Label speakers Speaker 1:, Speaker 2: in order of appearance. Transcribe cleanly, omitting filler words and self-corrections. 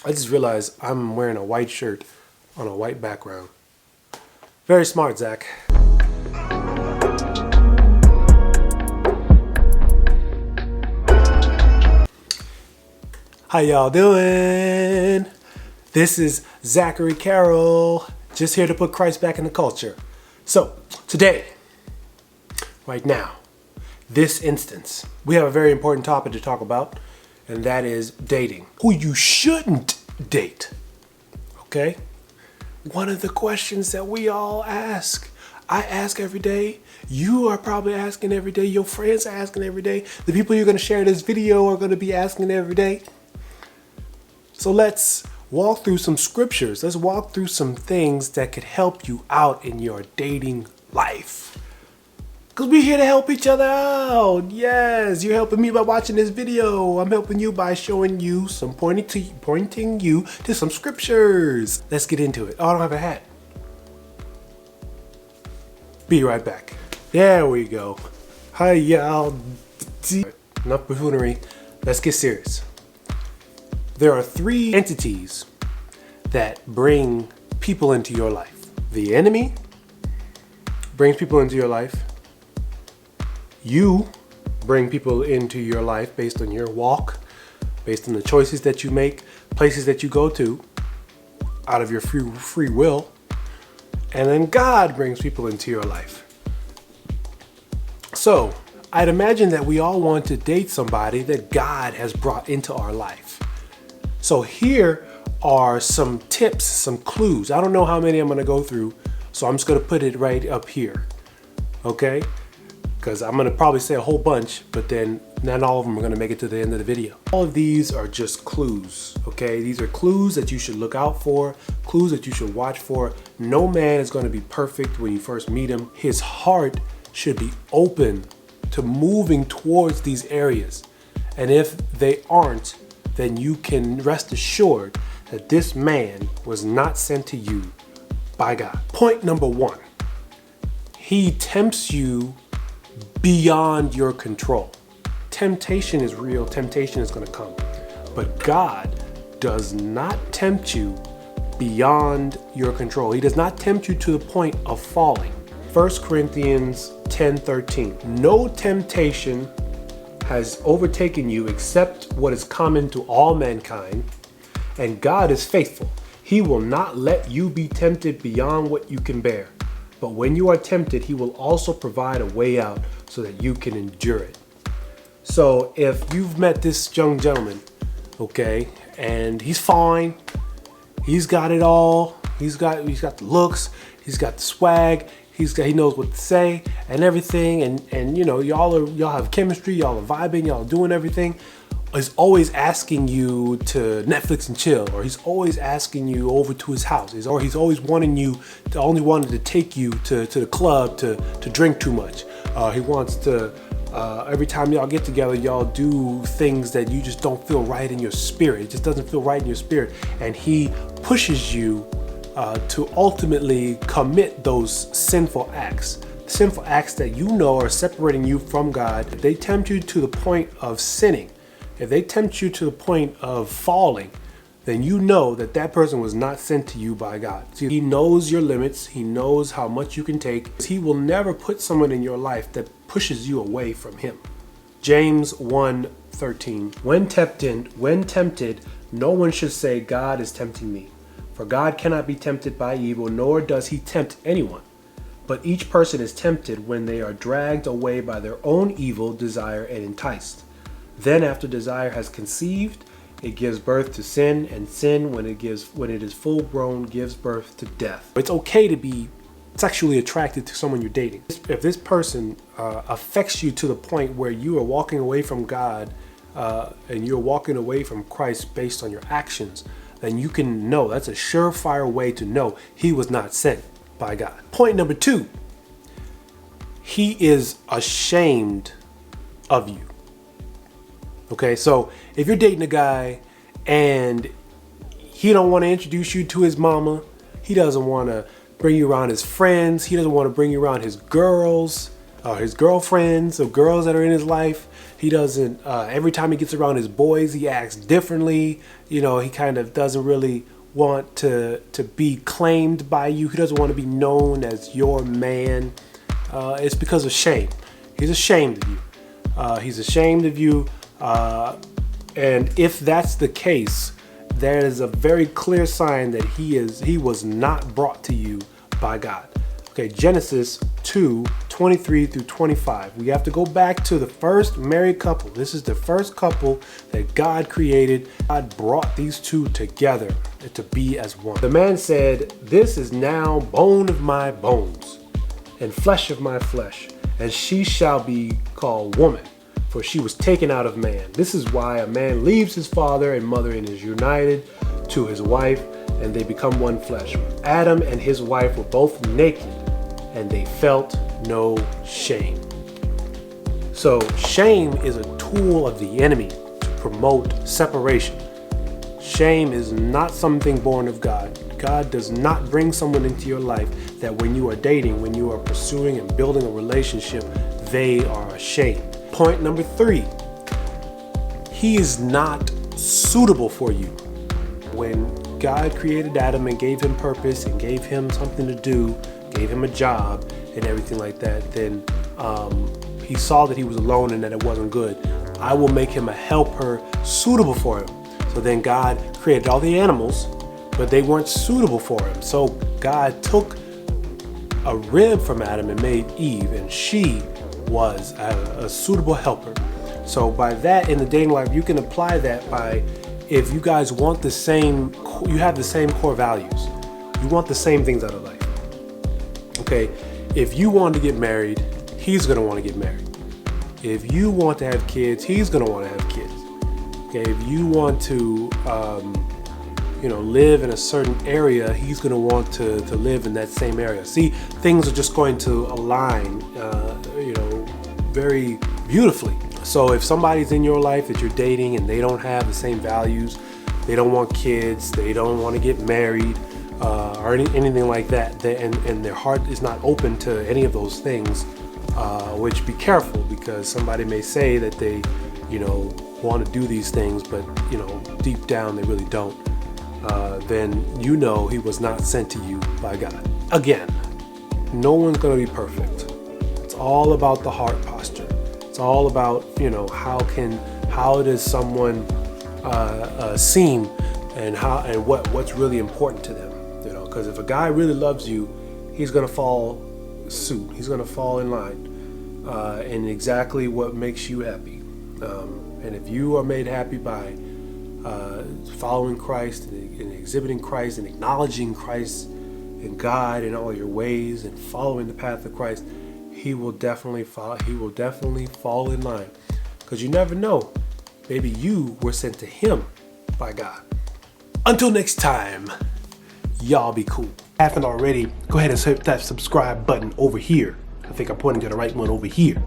Speaker 1: I just realized I'm wearing a white shirt on a white background. Very smart, Zach. How y'all doing? This is Zachary Carroll, just here to put Christ back in the culture. So, today, right now, this instance, we have a very important topic to talk about, and that is dating. Who you shouldn't date, okay? One of the questions that we all ask. I ask every day. You are probably asking every day. Your friends are asking every day. The people you're going to share this video are going to be asking every day. So let's walk through some scriptures. Let's walk through some things that could help you out in your dating life. Because we're here to help each other out. Yes, you're helping me by watching this video. I'm helping you by showing you some pointing you to some scriptures. Let's get into it. Oh, I don't have a hat. Be right back. There we go. Hi, y'all. Enough buffoonery. Let's get serious. There are three entities that bring people into your life. The enemy brings people into your life. You bring people into your life based on your walk, based on the choices that you make, places that you go to out of your free will. And then God brings people into your life. So I'd imagine that we all want to date somebody that God has brought into our life. So here are some tips, some clues. I don't know how many I'm going to go through, so I'm just going to put it right up here. Okay? Because I'm going to probably say a whole bunch, but then not all of them are going to make it to the end of the video. All of these are just clues, okay? These are clues that you should look out for, clues that you should watch for. No man is going to be perfect when you first meet him. His heart should be open to moving towards these areas. And if they aren't, then you can rest assured that this man was not sent to you by God. Point number one, he tempts you beyond your control. Temptation is real, temptation is going to come. But God does not tempt you beyond your control. He does not tempt you to the point of falling. 1 Corinthians 10:13. No temptation has overtaken you except what is common to all mankind, and God is faithful. He will not let you be tempted beyond what you can bear. But when you are tempted, he will also provide a way out so that you can endure it. So if you've met this young gentleman, okay, and he's fine, he's got it all, he's got the looks, he's got the swag, he knows what to say and everything, and you know, y'all have chemistry, y'all are vibing, y'all are doing everything. He's always asking you to Netflix and chill, or he's always asking you over to his house, or he's always wanted to take you to the club to drink too much. He wants to, every time y'all get together, y'all do things that you just don't feel right in your spirit. It just doesn't feel right in your spirit. And he pushes you to ultimately commit those sinful acts that you know are separating you from God. If they tempt you to the point of sinning, if they tempt you to the point of falling, then you know that that person was not sent to you by God. See, he knows your limits. He knows how much you can take. He will never put someone in your life that pushes you away from him. James 1:13. When tempted, no one should say, God is tempting me. For God cannot be tempted by evil, nor does he tempt anyone. But each person is tempted when they are dragged away by their own evil desire and enticed. Then after desire has conceived, it gives birth to sin, and sin, when it is full grown, gives birth to death. It's okay to be sexually attracted to someone you're dating. If this person affects you to the point where you are walking away from God and you're walking away from Christ based on your actions, then you can know that's a surefire way to know he was not sent by God. Point number two, he is ashamed of you. Okay, so if you're dating a guy and he don't want to introduce you to his mama, he doesn't want to bring you around his friends, he doesn't want to bring you around his girls, his girlfriends, or girls that are in his life, He doesn't, every time he gets around his boys, he acts differently. You know, he kind of doesn't really want to be claimed by you. He doesn't want to be known as your man. It's because of shame. He's ashamed of you. He's ashamed of you. And if that's the case, there is a very clear sign that he was not brought to you by God. Okay, Genesis 2:23 through 25. We have to go back to the first married couple. This is the first couple that God created. God brought these two together to be as one. The man said, "This is now bone of my bones and flesh of my flesh, and she shall be called woman, for she was taken out of man. This is why a man leaves his father and mother and is united to his wife, and they become one flesh. Adam and his wife were both naked, and they felt no shame." So shame is a tool of the enemy to promote separation. Shame is not something born of God. God does not bring someone into your life that when you are dating, when you are pursuing and building a relationship, they are ashamed. Point number 3, he is not suitable for you. When God created Adam and gave him purpose and gave him something to do, gave him a job and everything like that, then he saw that he was alone and that it wasn't good. I will make him a helper suitable for him. So then God created all the animals, but they weren't suitable for him. So God took a rib from Adam and made Eve, and she was a suitable helper. So by that, in the dating life, you can apply that by, if you guys want the same, you have the same core values. You want the same things out of life. Okay, if you want to get married, he's going to want to get married. If you want to have kids, he's going to want to have kids. Okay, if you want to, live in a certain area, he's going to want to live in that same area. See, things are just going to align, very beautifully. So if somebody's in your life that you're dating and they don't have the same values, they don't want kids, they don't want to get married, or anything like that, and their heart is not open to any of those things, which be careful, because somebody may say that they, want to do these things, but deep down they really don't. Then he was not sent to you by God. Again, no one's going to be perfect. It's all about the heart posture. It's all about, how does someone seem, and what's really important to them. Because if a guy really loves you, he's going to follow suit. He's going to fall in line in exactly what makes you happy. And if you are made happy by following Christ and exhibiting Christ and acknowledging Christ and God in all your ways and following the path of Christ, he will definitely fall in line, because you never know, maybe you were sent to him by God. Until next time, y'all be cool. If you haven't already, go ahead and hit that subscribe button over here. I think I'm pointing to the right one over here.